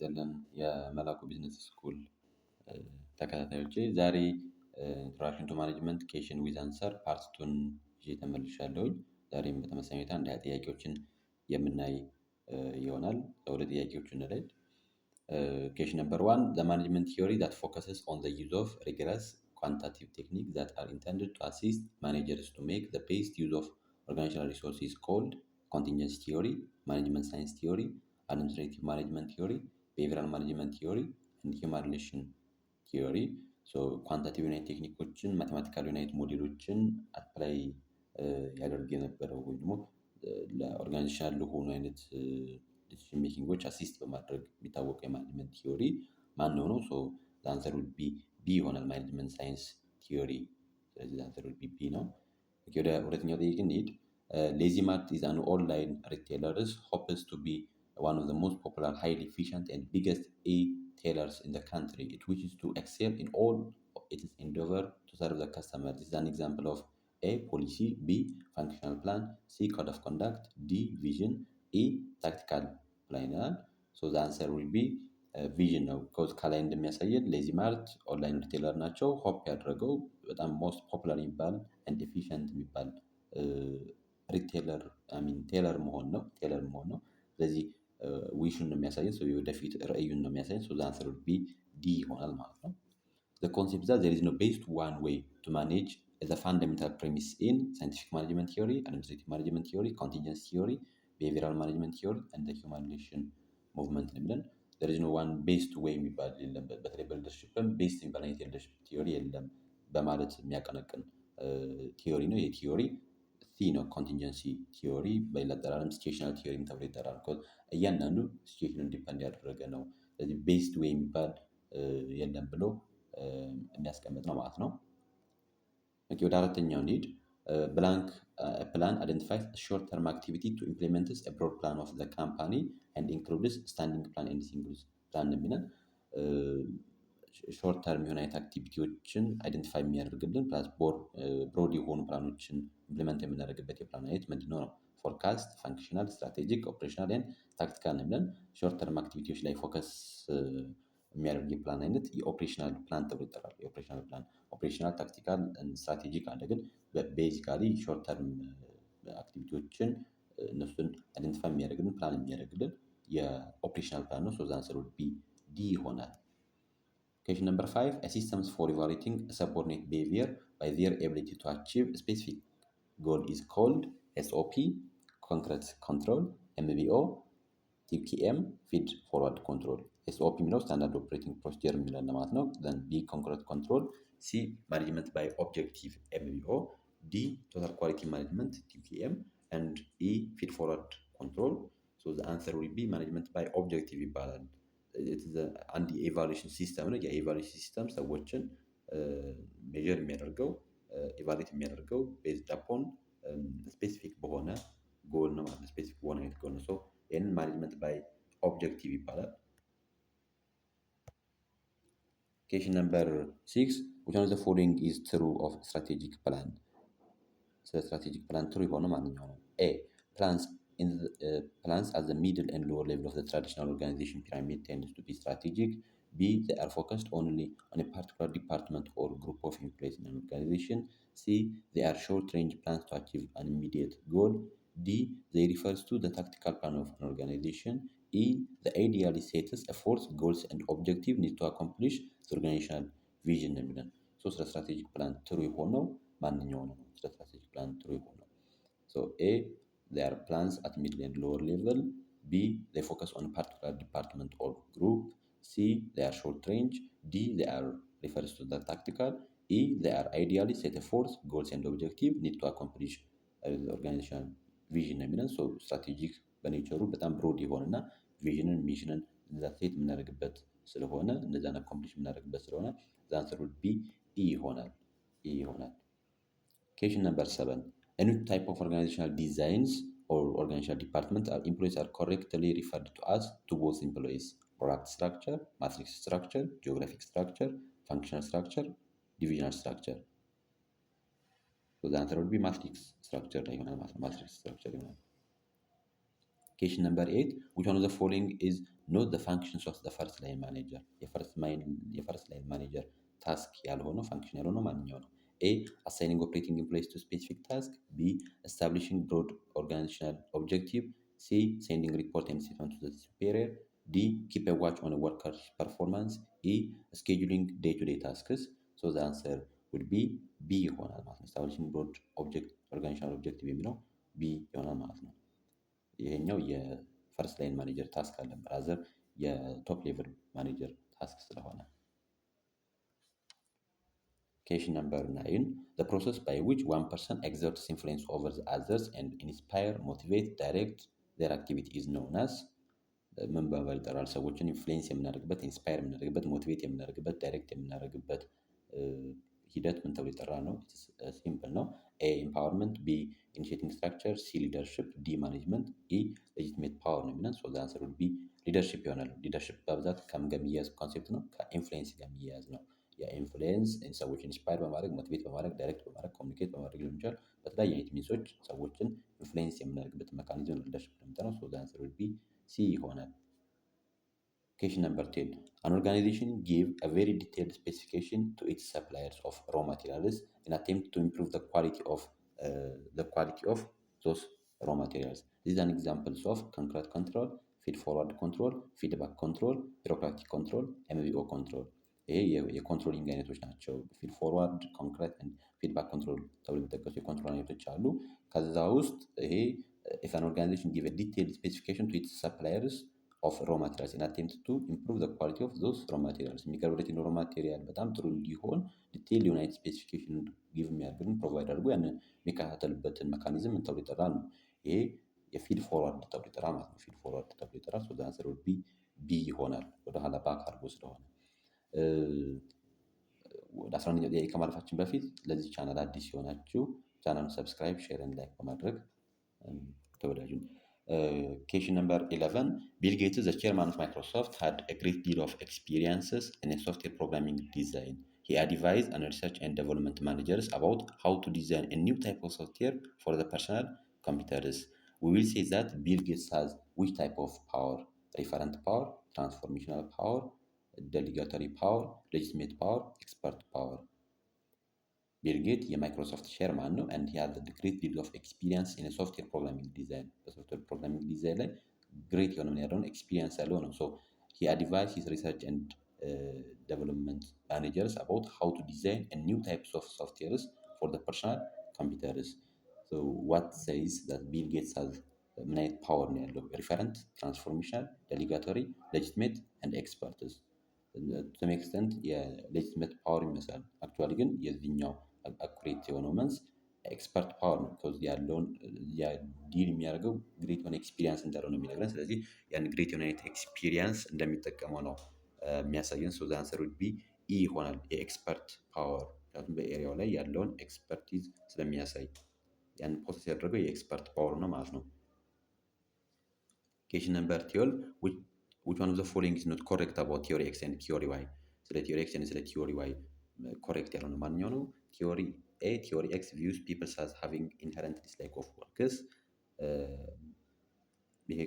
ይስጥልን የመላኩ ቢዝነስ ስኩል ተከታታዮቼ ዛሬ ኢንትሮዳክሽን ቱ ማኔጅመንት ኬሽን ዊዝ አንሰር ፓርት 2ን ይዤ ተመልሻለሁኝ። ዛሬም በተመሳሳይ ሁኔታ እንደ ጥያቄዎችን የምናይ ይሆናል። ወደ ጥያቄዎቹ እንሂድ። Question number 1, the management theory that focuses on the use of rigorous quantitative techniques that are intended to assist managers to make the best use of organizational resources is called contingency theory, management science theory, administrative management theory, behavioral management theory, and human relation theory. So quantitative ዩናይት ቴክኒኮችን ማቴማቲካል ዩናይት ሞዴሎችን አፕላይ ያደርግ የነበረው ወይ ደግሞ ለኦርጋናይዜሽናል ለሆኑ አይነት ዲሲዥን ሜኪንጎች አሲስት በማድረግ የሚታወቀው የማኔጅመንት ቲዮሪ ማን ነው? ሶ the answer would be B ይሆናል ማኔጅመንት ሳይንስ ቲዮሪ። ስለዚህ the answer would be B ነው። ወደ ሁለተኛው ጥያቄ እንሂድ። Lazy Mart is an online retailer hopes to be one of the most popular, highly efficient and biggest e-tailers in the country. It wishes to excel in all its endeavor to serve the customer. This is an example of A, policy, B, functional plan, C, code of conduct, D, vision, E, tactical plan. So the answer will be vision ነው። because ከላይ እንደሚያሳየን ሌዚ ማርት ኦንላይን ሪቴለር ናቸው። ሆፕ ያደረገው በጣም ሞስት ፖፑላር የሚባል ኤንድ ኤፊሽንት የሚባል ሪቴለር ቴለር መሆን ነው። ስለዚህ ዊሹን ነው የሚያሳየን። ወደፊት ራዕዩን ነው የሚያሳየን። so the answer would be D ይሆናል ማለት ነው። The concept that there is no best one way to manage is a fundamental premise in scientific management theory, administrative management theory, contingency theory, behavioral management theory, and the human relation movement ብለን there is no one best way የሚባል የለም። በተለይ በሊደርሺፕም ቤስት የሚባል አይነት የሊደርሺፕ ቲዮሪ የለም በማለት የሚያቀነቅን ቲዮሪ ነው። የቲዮሪ ሲ ነው። ኮንቲንጀንሲ ቲዮሪ በሌላ አጠራርም ሲቹዌሽናል ቲዮሪም ተብሎ ይጠራል። እያንዳንዱ ሲቹዌሽኑን ዲፔንድ ያደረገ ነው። ስለዚህ ቤስት ዌይ የሚባል የለም ብሎ የሚያስቀምጥ ነው ማለት ነው። ወደ አራተኛው እንሂድ። Blank plan identifies a short-term activity to implement a broad plan of the company and includes standing plan and single plan የሚለን ሾርት ተርም የሆነ አይነት አክቲቪቲዎችን አይደንቲፋይ የሚያደርግልን ፕላስ ብሮድ የሆኑ ፕላኖችን ኢምፕሊመንት የምናደርግበት የፕላን አይነት ምንድነው ነው? ፎርካስት፣ ፋንክሽናል፣ ስትራቴጂክ፣ ኦፕሬሽናል ኤንድ ታክቲካል ነው ብለን ሾርት ተርም አክቲቪቲዎች ላይ ፎከስ የሚያደርግ የፕላን አይነት የኦፕሬሽናል ፕላን ተብሎ ይጠራል። የኦፕሬሽናል ፕላን ኦፕሬሽናል፣ ታክቲካል፣ ስትራቴጂክ አለ። ግን ቤዚካሊ ሾርት ተርም አክቲቪቲዎችን እነሱን አይደንቲፋይ የሚያደርግልን ፕላን የሚያደርግልን የኦፕሬሽናል ፕላን ነው። ሶ ዘ አንሰር ውድ ቢ ዲ ይሆናል። Question number 5, a systems for evaluating a subordinate behavior by their ability to achieve a specific goal is called SOP, concrete control, MBO, TQM, feed forward control. SOP የሚለው ስታንዳርድ ኦፕሬቲንግ ፕሮሲጀር የሚለን ማለት ነው። then B, concrete control, C, management by objective, MBO, D, total quality management, TQM, and E, feed forward control. So the answer will be management by objective ይባላል። አንድ የኤቫሉዌሽን ሲስተም ነው። የኤቫሉዌሽን ሲስተም ሰዎችን ሜጀር የሚያደርገው ኤቫሉዌት የሚያደርገው ቤዝድ አፖን ስፔሲፊክ በሆነ ጎል ነው ማለት ነው። ስፔሲፊክ በሆነ አይነት ጎል ነው። ሶ ይህንን ማኔጅመንት ባይ ኦብጀክቲቭ ይባላል። Question number 6, which one of the following is true of strategic plan? ስለ ስትራቴጂክ ፕላን ትሩ የሆነ ማንኛው ነው? A, plans at the middle and lower level of the traditional organization pyramid tends to be strategic. B, they are focused only on a particular department or group of employees in an organization. C, they are short-range plans to achieve an immediate goal. D, they refers to the tactical plan of an organization. E, the ideally sets a force, goals and objective need to accomplish the organizational vision የሚለን ሶ ስለ ስትራቴጂክ ፕላን ትሩ የሆነው ማንኛው ነው? ስለ ስትራቴጂክ ፕላን ትሩ የሆነው ሶ A, they are plans at middle and lower level. B, they focus on a particular department or group. C, they are short range. D, they are refers to the tactical. E, they are ideally set a force, goals and objective need to accomplish organizational vision የሚለን ሶ ስትራቴጂክ በኔቸሩ በጣም ብሮድ የሆነና ቪዥንን ሚሽንን እዛ ሴት የምናደርግበት ስለሆነ እነዛን አኮምፕሊሽ የምናደርግበት ስለሆነ the answer would be E ይሆናል። Question number 7, a new type of organizational designs or organizational department or employees are correctly referred to as to both employees: product structure, matrix structure, geographic structure, functional structure, divisional structure. So the answer would be matrix structure ላይ ይሆናል ማለት ነው። matrix structure ይሆናል። Question number 8, which one of the following is not the functions of the first line manager? የፈርስት ላይን ማኔጀር ታስክ ያልሆነው ፋንክሽን ያልሆነው ማንኛው ነው? A. Assigning operating employees to specific task. B. Establishing broad organizational objective. C. Sending report and statement to the superior. D. Keep a watch on a worker's performance. E. Scheduling day-to-day tasks. So the answer would be B ይሆናል ማለት ነው። Establishing broad organizational objective የሚለው B ይሆናል ማለት ነው። ይሄኛው የፈርስት ላይን ማኔጀር ታስክ አለ ብራዘር የቶፕ ሌቭል ማኔጀር ታስክ ስለሆነ። Question number 9, the process by which one person exerts influence over the others and inspire, motivate, direct their activity is known as ምን በመባል ይጠራል? ሰዎችን ኢንፍሉዌንስ የምናደርግበት፣ ኢንስፓየር የምናደርግበት፣ ሞቲቬት የምናደርግበት፣ ዳይሬክት የምናደርግበት ሂደት ምን ተብሎ ይጠራል ነው? ሲምፕል ነው። ኤ ኢምፓወርመንት፣ ቢ ኢኒሺየቲንግ ስትራክቸር፣ ሲ ሊደርሺፕ፣ ዲ ማኔጅመንት፣ ኢ ሌጂትሜት ፓወር ነው የሚለን። ሶ ዘ አንሰር ውድ ቢ ሊደርሺፕ ይሆናል። ሊደርሺፕ በብዛት ከምን ጋር የሚያያዝ ኮንሴፕት ነው? ከኢንፍሉዌንስ ጋር የሚያያዝ ነው። የኢንፍሉዌንስ ሰዎችን ኢንስፓየር በማድረግ ሞቲቬት በማድረግ ዳይሬክት በማድረግ ኮሚኒኬት በማድረግ ሊሆን ይችላል። በተለያየ አይነት ሚንሶች ሰዎችን ኢንፍሉዌንስ የምናደርግበት ሜካኒዝም ሊደርሺፕ ነው የምንጠራው። ሶ ዘ አንሰር ውድ ቢ ሲ ይሆናል። Question number 10, an organization give a very detailed specification to its suppliers of raw materials in attempt to improve the quality of those raw materials. These are examples of concurrent control, feed forward control, feedback control, bureaucratic control, MBO control. ይሄ የኮንትሮሊንግ አይነቶች ናቸው። ፊድ ፎርዋርድ፣ ኮንክሬት ኤንድ ፊድባክ ኮንትሮል ተብሎ የሚጠቀሱ የኮንትሮል አይነቶች አሉ። ከዛ ውስጥ ይሄ if an organization give a detailed specification to its suppliers of raw materials in attempt to improve the quality of those raw materials, የሚቀርብለት ራው ማቴሪያል በጣም ጥሩ እንዲሆን ዲቴይል የሆነ ስፔሲፊኬሽን ጊቭ የሚያደርግን ፕሮቫይድ አድርጎ ያንን የሚከታተልበትን ሜካኒዝም ምን ተብሎ ይጠራል ነው? ይሄ የፊድ ፎርዋርድ ተብሎ ይጠራል ማለት ነው። ፊድ ፎርዋርድ ተብሎ ይጠራል። ሶ ዘ አንሰር ውድ ቢ ይሆናል። ወደ ኋላ ባክ አድርጎ ስለሆነ። ወደ 11ኛው ጥያቄ ከማለፋችን በፊት ለዚህ ቻናል አዲስ የሆናችሁ ቻናሉን ሰብስክራይብ፣ ሼር እና ላይክ በማድረግ ተወዳጁ። Question number 11, Bill Gates, the chairman of Microsoft, had a great deal of experiences in a software programming design. He advised and research and development managers about how to design a new type of software for the personal computers. We will say that Bill Gates has which type of power? Referent power, transformational power, delegatory power, legitimate power, expert power. ቢል ጌት የማይክሮሶፍት ሼርማን ነው and he has a great deal of experience in a software programming design. በሶፍትዌር ፕሮግራሚንግ ዲዛይን ላይ ግሬት የሆነ ምን ያለውን ኤክስፒሪየንስ ያለው ነው። so he advised his research and development managers about how to design a new types of softwares for the personal computers. so what says that Bill Gates has ምን አይነት ፓወር ነው ያለው? ሪፈረንት፣ ትራንስፎርሜሽናል፣ ዴሊጋቶሪ፣ ሌጂትሜት and experts. to some extent የሌጂትሜት ፓወር ይመስላል። አክቹዋሊ ግን የዚህኛው አኩሬት የሆነው መንስ ኤክስፐርት ፓወር ነው። ከዚ ያለውን ዲል የሚያደርገው ግሬት የሆነ ኤክስፒሪየንስ እንዳለው ነው የሚነግረን። ስለዚህ ያን ግሬት የሆነ ኤክስፒሪየንስ እንደሚጠቀመው ነው የሚያሳየን። ሶ ዘ አንሰር ውድ ቢ ኢ ይሆናል፣ የኤክስፐርት ፓወር። ምክንያቱም በኤሪያው ላይ ያለውን ኤክስፐርቲዝ ስለሚያሳይ ያን ፕሮሰስ ያደረገው የኤክስፐርት ፓወር ነው ማለት ነው። Question number 12, which one of the following is not correct about theory X and theory Y? ስለ ቲዮሪ ኤክስ እና ስለ ቲዮሪ ዋይ ኮሬክት ያልሆነ ማንኛው ነው? ቲዮሪ ኤ ቲዮሪ ኤክስ views people as having inherent dislike of works። ይሄ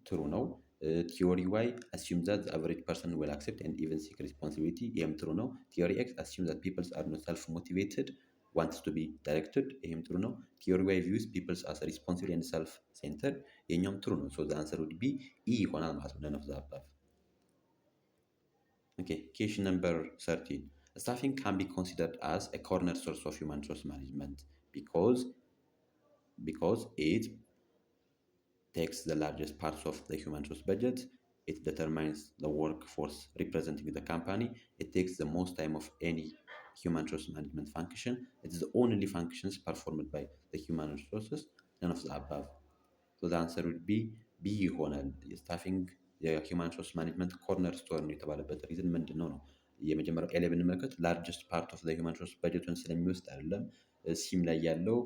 ትሩ ነው። ቲዮሪ ዋይ assumes that the average person will accept and even seek responsibility። ይሄም ትሩ ነው። ቲዮሪ ኤክስ assumes that people are not self motivated, wants to be directed። ይሄም ትሩ ነው። ቲዮሪ ዋይ views people as responsible and self centered። ይሄኛውም ትሩ ነው። so the answer would be E ይሆናል ማለት ነው። none of the above። Okay, question number 13. Staffing can be considered as a corner source of human resource management because it takes the largest parts of the human resource budget, it determines the workforce representing the company, it takes the most time of any human resource management function, it is the only functions performed by the human resources, none of the above. So the answer would be B ይሆናል። ስታፊንግ የሂውማን ሪሶርስ ማኔጅመንት ኮርነር ስቶን የተባለበት ሪዝን ምንድን ነው? የመጀመሪያው ኤ ላይ ብንመለከት ላርጀስት ፓርት ኦፍ ዘ ሂውማን ሪሶርስ በጀቱን ስለሚወስድ አይደለም። ሲም ላይ ያለው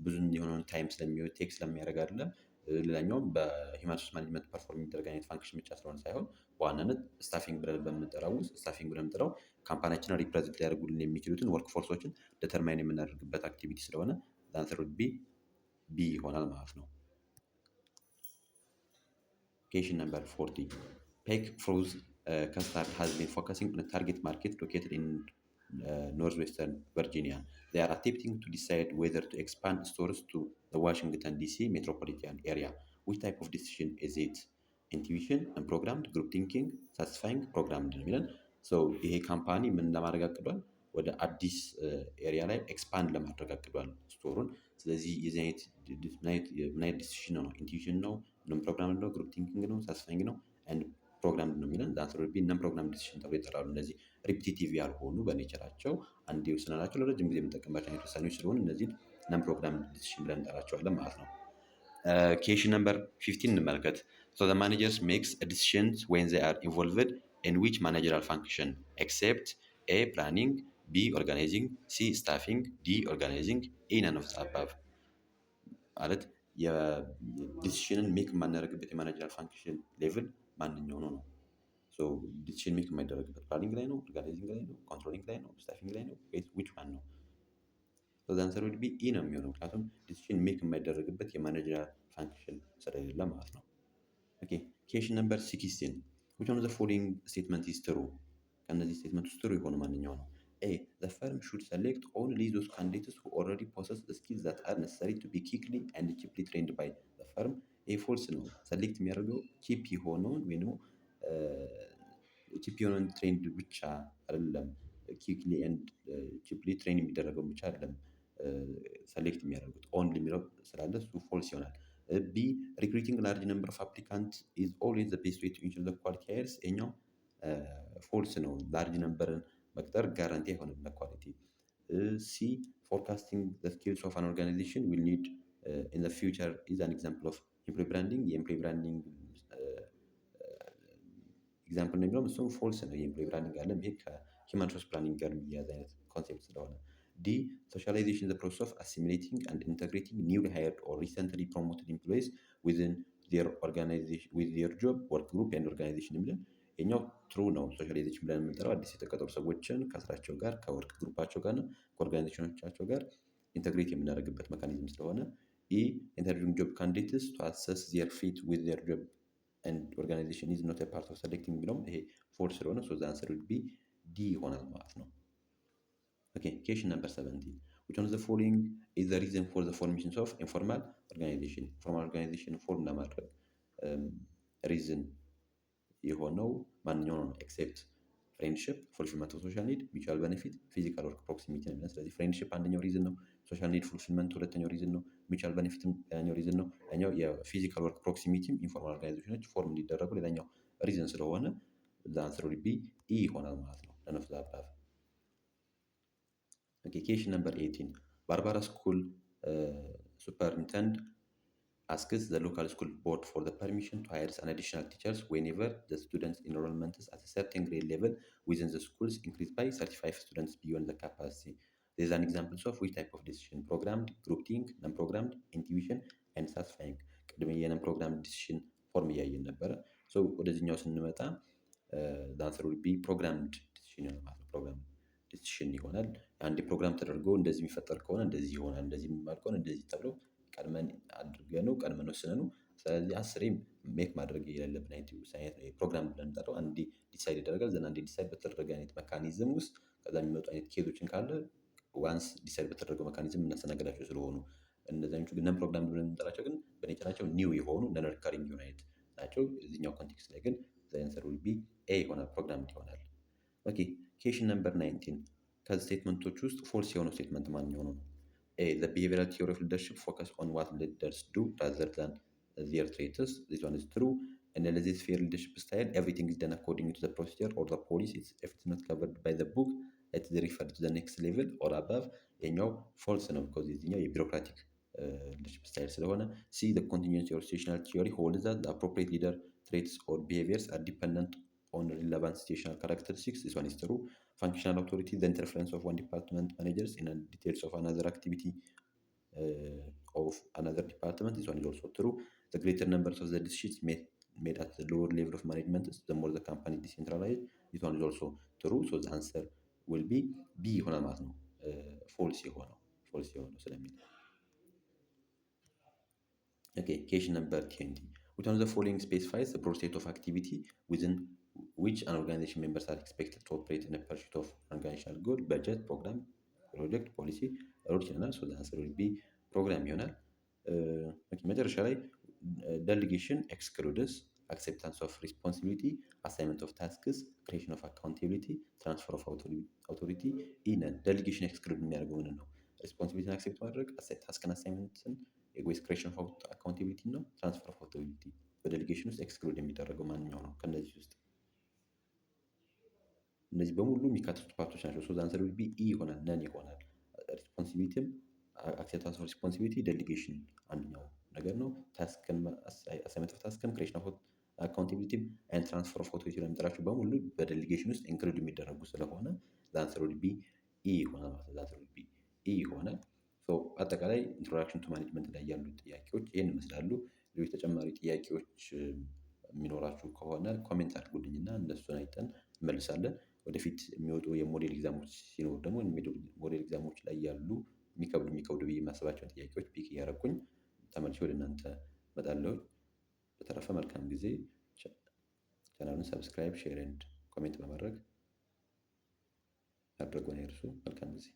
ብዙ የሆነውን ታይም ስለሚወስድ ቴክ ስለሚያደርግ አይደለም። ሌላኛውም በሂውማን ሪሶርስ ማኔጅመንት ፐርፎርም የሚደረግ አይነት ፋንክሽን ብቻ ስለሆነ ሳይሆን በዋናነት ስታፊንግ ብለን በምንጠራው ውስጥ ስታፊንግ ብለን የምንጠራው ካምፓኒያችንን ሪፕሬዘንት ሊያደርጉልን የሚችሉትን ወርክ ፎርሶችን ዲተርማይን የምናደርግበት አክቲቪቲ ስለሆነ አንሰር ውድ ቢ ይሆናል ማለት ነው። Question number 40. Peck froze Custard has been focusing on a target market located in northwestern Virginia. They are attempting to decide whether to expand stores to the Washington, D.C. metropolitan area. Which type of decision is it? Intuition, unprogrammed, group thinking, satisfying, programmed ነው የሚለን። ይሄ ካምፓኒ ምን ለማድረግ አቅዷል? ወደ አዲስ ኤሪያ ላይ ኤክስፓንድ ለማድረግ አቅዷል ስቶሩን። ስለዚህ የዚህ አይነት ምን አይነት ዲሲሽን ነው? ኢንቱዊሽን ነው፣ ነን ፕሮግራምድ ነው፣ ግሩፕ ቲንኪንግ ነው፣ ሳቲስፋይንግ ነው፣ ኤንድ ፕሮግራምድ ነው የሚለን። ዘ አንሰር ዊል ቢ ነን ፕሮግራምድ ዲሲሽን ተብሎ ይጠራሉ። እነዚህ ሪፒቲቲቭ ያልሆኑ በኔቸራቸው አንዴ ወስነናቸው ለረጅም ጊዜ የምንጠቀምባቸው አይነት ውሳኔዎች ስለሆኑ እነዚህን ነን ፕሮግራምድ ዲሲሽን ብለን እንጠራቸዋለን ማለት ነው። ኬሽን ነምበር 15 እንመልከት። So the managers makes decisions when they are involved in which managerial function? Except A. Planning, B. Organizing, C. Staffing, D. Organizing, A. None of the above. ማለት የዲሲሽንን ሜክ የማናደርግበት የማኔጀሪያል ፋንክሽን ሌቭል ማንኛው ነው ነው። ዲሲሽን ሜክ የማይደረግበት ፕላኒንግ ላይ ነው፣ ኦርጋናይዚንግ ላይ ነው፣ ኮንትሮሊንግ ላይ ነው፣ ስታፊንግ ላይ ነው ወይስ ዊች ዋን ነው? ዘ አንሰር ዊል ቢ ኢ ነው የሚሆነው። ምክንያቱም ዲሲሽን ሜክ የማይደረግበት የማኔጀሪያል ፋንክሽን ስለሌለ ማለት ነው። ኦኬ ኬሽን ነምበር 16 which one of the following statement is true? ከነዚህ ስቴትመንት ውስጥ ትሩ የሆነ ማንኛው ነው? A. The firm should select only those candidates who already possess the skills that are necessary to be quickly and cheaply trained by the firm. A. false ነው። ሰሌክት የሚያደርገው ቺፕ የሆነውን ወይ ደግሞ ቺፕ የሆነውን ትሬንድ ብቻ አይደለም፣ quickly and cheaply ትሬን የሚደረገው ብቻ አይደለም ሰሌክት የሚያደርጉት ኦንሊ የሚለው ስላለ እሱ ፎልስ ይሆናል። B. Recruiting large number of applicants is always the best way to ensure the quality hires. ይኸኛው ፎልስ ነው። ላርጅ ነምበርን መቅጠር ጋራንቲ አይሆንም ለኳሊቲ። ሲ. Forecasting the skills of an organization will need in the future is an example of employee branding. የኤምፕሎይ ብራንዲንግ ኤግዛምፕል ነው የሚለው እሱም ፎልስ ነው። የኤምፕሎይ ብራንዲንግ አለ። ይሄ ከሂውማን ሪሶርስ ፕላኒንግ ጋር የሚያያዝ አይነት ኮንሴፕት ስለሆነ። D. Socialization is the process of assimilating and integrating newly hired or recently promoted employees within their organization, with their job, work group and organization የሚለን የኛው ትሩ ነው። ሶሻላይዜሽን ብለን የምንጠራው አዲስ የተቀጠሩ ሰዎችን ከስራቸው ጋር ከወርክ ግሩፓቸው ጋር እና ከኦርጋናይዜሽኖቻቸው ጋር ኢንተግሬት የምናደርግበት መካኒዝም ስለሆነ። ኢ. Interviewing job candidates to assess their fit with their job and organization is not a part of selecting የሚለውም ይሄ ፎልስ ስለሆነ so the answer will be D ይሆናል ማለት ነው። Okay, question number 17. Which one of the following is the reason for the formations of informal organization? Informal organization ፎርም ለማድረግ ሪዝን የሆነው ማንኛው ነው? ኤክሴፕት ፍሬንድሽፕ፣ ፉልፊልመንት ኦፍ ሶሻል ኒድ፣ ሚቹዋል ቤኔፊት፣ ፊዚካል ወርክ ፕሮክሲሚቲ ነው። ስለዚህ ፍሬንድሽፕ አንደኛው ሪዝን ነው። ሶሻል ኒድ ፉልፊልመንት ሁለተኛው ሪዝን ነው። ሚቹዋል ቤኔፊትም ሌላኛው ሪዝን ነው። ሌላኛው የፊዚካል ወርክ ፕሮክሲሚቲም ኢንፎርማል ኦርጋናይዜሽኖች ፎርም እንዲደረጉ ሌላኛው ሪዝን ስለሆነ the answer will be E ይሆናል ማለት ነው። none of the above. Okay, question number 18. Barbara School superintendent asks the local school board for the permission to hire an additional teachers whenever the students' enrollment is at a certain grade level within the schools increased by 35 students beyond the capacity. There is an example of which type of decision: programmed, group think, non-programmed, intuition, and satisfying. ቅድመ የነን ፕሮግራምድ ዲሲሽን ፎርም እያየን ነበረ። ወደዚህኛው ስንመጣ the answer will be programmed decision ነው ማለት ነው። ፕሮግራም ዲሲሽን ይሆናል። አንድ ፕሮግራም ተደርጎ እንደዚህ የሚፈጠር ከሆነ እንደዚህ ይሆናል፣ እንደዚህ የሚባል ከሆነ እንደዚህ ተብሎ ቀድመን አድርገነው ቀድመን ወስነነው። ስለዚህ አስሬም ሜክ ማድረግ የሌለብን አይነት ውሳኔ ነው። ፕሮግራም ብለን እንጠራው። አንዴ ዲሳይድ ይደረጋል። ዘና አንዴ ዲሳይድ በተደረገ አይነት መካኒዝም ውስጥ ከዛ የሚመጡ አይነት ኬዞችን ካለ ዋንስ ዲሳይድ በተደረገው መካኒዝም እናስተናገዳቸው ስለሆኑ እነዛኞቹ ግን ነን ፕሮግራም ብለን እንጠራቸው ግን በኔቸራቸው ኒው የሆኑ ነን ሪካሪንግ የሆኑ አይነት ናቸው። እዚህኛው ኮንቴክስት ላይ ግን the answer will be A ይሆናል፣ ፕሮግራምድ ይሆናል። ኦኬ ኬሽን ነምበር 19 ከዚህ ስቴትመንቶች ውስጥ ፎልስ የሆነው ስቴትመንት ማንኛው ነው? A. The behavioral theory of leadership focus on what leaders do rather than their traits. This one is true. And in this fair leadership style, everything is done according to the procedure or the policy. If it's not covered by the book, it is referred to the next level or above. ይኸኛው ፎልስ ነው because የዚህኛው የቢሮክራቲክ leadership style ስለሆነ። C. The continuous or situational theory holds that the appropriate leader traits or behaviors are dependent on relevant situational characteristics. This one is true. Functional authority, the interference of one department managers in the details of another activity of another department. This one is also true. The greater numbers of the decisions made at the lower level of management, the more the company decentralized. This one is also true. So the answer will be B ይሆናል ማለት ነው። ፎልስ የሆነው ስለሚል። Okay, question number 20. which one of the following specifies the process of activity within which an organization members are expected to operate in a pursuit of organizational goal? budget, program, project, policy ሩል ይሆናል። ሶ the answer will be ፕሮግራም ይሆናል። መጨረሻ ላይ delegation excludes acceptance of responsibility, assignment of tasks, creation of accountability, transfer of authority in delegation exclude የሚያደርገው ምንን ነው? ሪስፖንሲቢሊቲን አክሴፕት ማድረግ፣ ታስክን አሳይመንትን ወይስ ክሬሽን ኦፍ አካውንታቢሊቲ ነው? ትራንስፈር ኦፍ አውቶሪቲ በዴሊጌሽን ውስጥ ኤክስክሉድ የሚደረገው ማንኛው ነው? ከነዚህ ውስጥ እነዚህ በሙሉ የሚካተቱ ፓርቶች ናቸው። ሶ አንሰር ዊል ቢ ኢ ይሆናል፣ ነን ይሆናል። ሪስፖንሲቢሊቲም አክሴፕታንስ ኦፍ ሪስፖንሲቢሊቲ ዴሊጌሽን አንደኛው ነገር ነው። ታስክን አሳይመንት ኦፍ ታስክም ክሬሽን ኦፍ አካውንታቢሊቲም ኤንድ ትራንስፈር ኦፍ አውቶሪቲ ለምንጠራቸው በሙሉ በዴሊጌሽን ውስጥ ኢንክሉድ የሚደረጉ ስለሆነ አንሰር ዊል ቢ ኢ ይሆናል ማለት ነው። አንሰር ዊል ቢ ኢ ይሆናል። ሶ አጠቃላይ ኢንትሮዳክሽን ቱ ማኔጅመንት ላይ ያሉ ጥያቄዎች ይህን ይመስላሉ። ሌሎች ተጨማሪ ጥያቄዎች የሚኖራችሁ ከሆነ ኮሜንት አድርጉልኝና እነሱን አይተን እንመልሳለን። ወደፊት የሚወጡ የሞዴል ኤግዛሞች ሲኖሩ ደግሞ ሞዴል ኤግዛሞች ላይ ያሉ የሚከብዱ ብዬ የማስባቸውን ጥያቄዎች ፒክ እያደረኩኝ ተመልሼ ወደ እናንተ እመጣለሁ። በተረፈ መልካም ጊዜ። ቻናሉን ሰብስክራይብ፣ ሼር ኤንድ ኮሜንት በማድረግ ማድረጉን አይርሱ። መልካም ጊዜ።